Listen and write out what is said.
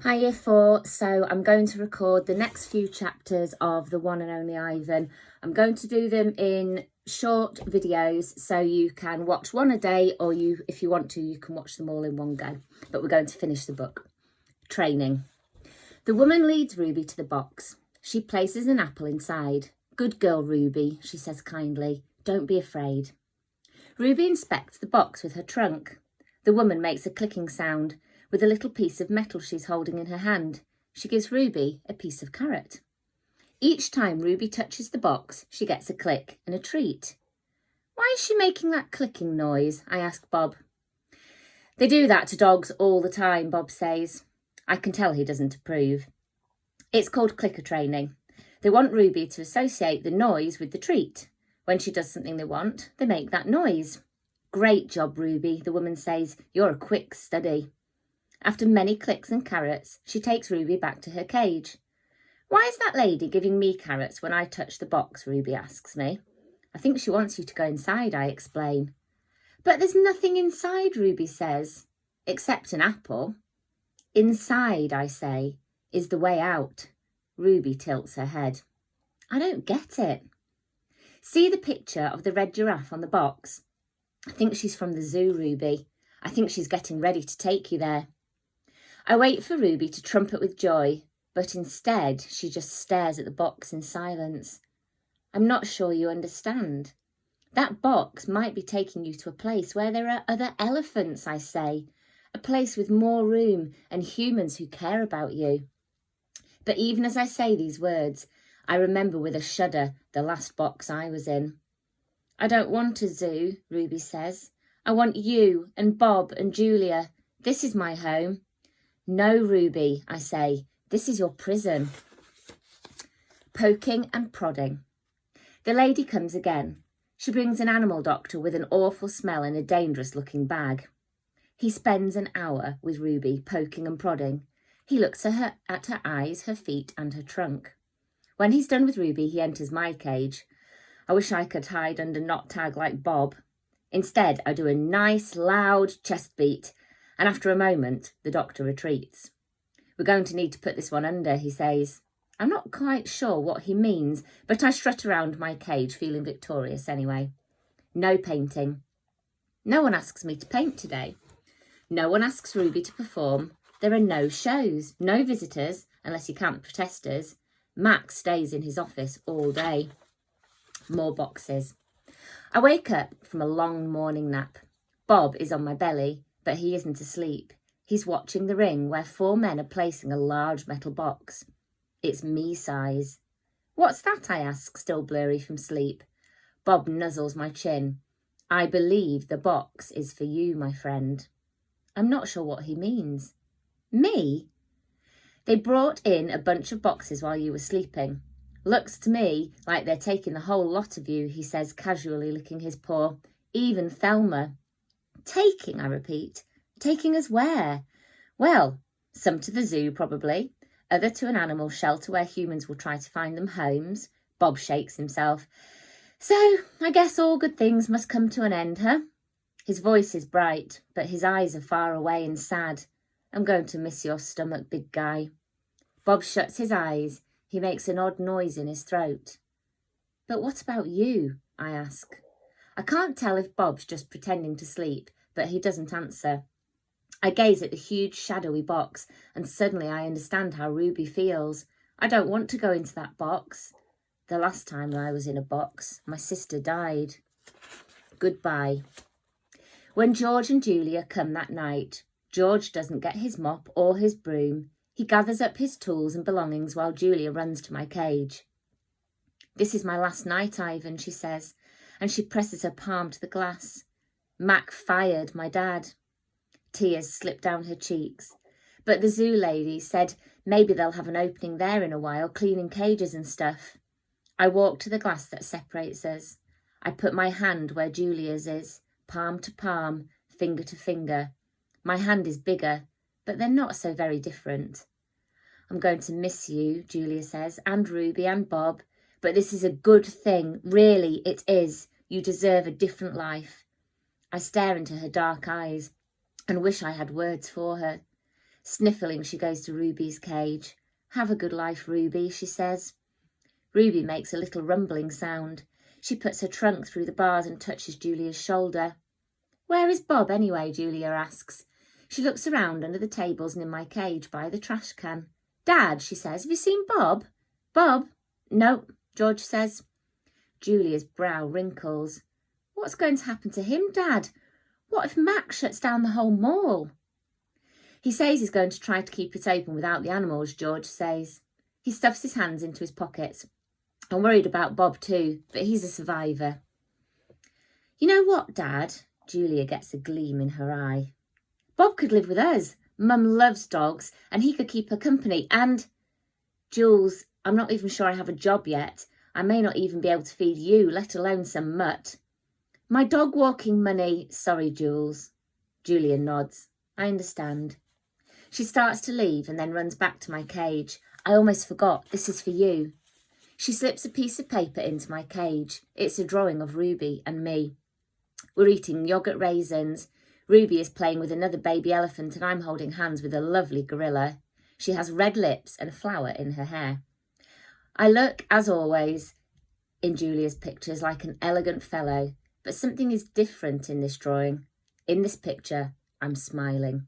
Hi Year 4, so I'm going to record the next few chapters of The One and Only Ivan. I'm going to do them in short videos so you can watch one a day, or if you want to, you can watch them all in one go. But we're going to finish the book. Training. The woman leads Ruby to the box. She places an apple inside. "Good girl, Ruby," she says kindly. "Don't be afraid." Ruby inspects the box with her trunk. The woman makes a clicking sound. With a little piece of metal she's holding in her hand, she gives Ruby a piece of carrot. Each time Ruby touches the box, she gets a click and a treat. "Why is she making that clicking noise?" I ask Bob. "They do that to dogs all the time," Bob says. I can tell he doesn't approve. It's called clicker training. They want Ruby to associate the noise with the treat. When she does something they want, they make that noise. "Great job, Ruby," the woman says. "You're a quick study." After many clicks and carrots, she takes Ruby back to her cage. "Why is that lady giving me carrots when I touch the box?" Ruby asks me. "I think she wants you to go inside," I explain. "But there's nothing inside," Ruby says, "except an apple." "Inside," I say, "is the way out." Ruby tilts her head. I don't get it. See the picture of the red giraffe on the box? I think she's from the zoo, Ruby. I think she's getting ready to take you there. I wait for Ruby to trumpet with joy, but instead she just stares at the box in silence. "I'm not sure you understand. That box might be taking you to a place where there are other elephants," I say, "a place with more room and humans who care about you." But even as I say these words, I remember with a shudder the last box I was in. "I don't want a zoo," Ruby says. "I want you and Bob and Julia. This is my home." "No, Ruby," I say, "this is your prison." Poking and prodding. The lady comes again. She brings an animal doctor with an awful smell in a dangerous-looking bag. He spends an hour with Ruby, poking and prodding. He looks at her eyes, her feet and her trunk. When he's done with Ruby, he enters my cage. I wish I could hide under knot tag like Bob. Instead, I do a nice, loud chest beat, and after a moment, the doctor retreats. "We're going to need to put this one under," he says. I'm not quite sure what he means, but I strut around my cage feeling victorious anyway. No painting. No one asks me to paint today. No one asks Ruby to perform. There are no shows, no visitors, unless you count the protesters. Max stays in his office all day. More boxes. I wake up from a long morning nap. Bob is on my belly, but he isn't asleep. He's watching the ring where 4 men are placing a large metal box. It's me size. "What's that?" I ask, still blurry from sleep. Bob nuzzles my chin. "I believe the box is for you, my friend." I'm not sure what he means. Me? "They brought in a bunch of boxes while you were sleeping. Looks to me like they're taking the whole lot of you," he says, casually licking his paw. "Even Thelma." "Taking," I repeat. "Taking us where?" "Well, some to the zoo, probably. Other to an animal shelter where humans will try to find them homes." Bob shakes himself. "So I guess all good things must come to an end, huh?" His voice is bright, but his eyes are far away and sad. "I'm going to miss your stomach, big guy." Bob shuts his eyes. He makes an odd noise in his throat. "But what about you?" I ask. I can't tell if Bob's just pretending to sleep, but he doesn't answer. I gaze at the huge shadowy box, and suddenly I understand how Ruby feels. I don't want to go into that box. The last time I was in a box, my sister died. Goodbye. When George and Julia come that night, George doesn't get his mop or his broom. He gathers up his tools and belongings while Julia runs to my cage. "This is my last night, Ivan," she says, and she presses her palm to the glass. "Mac fired my dad." Tears slip down her cheeks. "But the zoo lady said maybe they'll have an opening there in a while, cleaning cages and stuff." I walk to the glass that separates us. I put my hand where Julia's is, palm to palm, finger to finger. My hand is bigger, but they're not so very different. "I'm going to miss you," Julia says, "and Ruby and Bob. But this is a good thing. Really, it is. You deserve a different life." I stare into her dark eyes and wish I had words for her. Sniffling, she goes to Ruby's cage. "Have a good life, Ruby," she says. Ruby makes a little rumbling sound. She puts her trunk through the bars and touches Julia's shoulder. "Where is Bob anyway?" Julia asks. She looks around under the tables and in my cage by the trash can. "Dad," she says, "have you seen Bob?" "Bob?" "No," George says. Julia's brow wrinkles. "What's going to happen to him, Dad? What if Max shuts down the whole mall?" "He says he's going to try to keep it open without the animals," George says. He stuffs his hands into his pockets. "I'm worried about Bob too, but he's a survivor." "You know what, Dad?" Julia gets a gleam in her eye. "Bob could live with us. Mum loves dogs and he could keep her company and—" "Jules, I'm not even sure I have a job yet. I may not even be able to feed you, let alone some mutt." "My dog walking money—" "Sorry, Jules." Julia nods. "I understand." She starts to leave and then runs back to my cage. "I almost forgot. This is for you." She slips a piece of paper into my cage. It's a drawing of Ruby and me. We're eating yoghurt raisins. Ruby is playing with another baby elephant and I'm holding hands with a lovely gorilla. She has red lips and a flower in her hair. I look, as always, in Julia's pictures like an elegant fellow, but something is different in this drawing. In this picture, I'm smiling.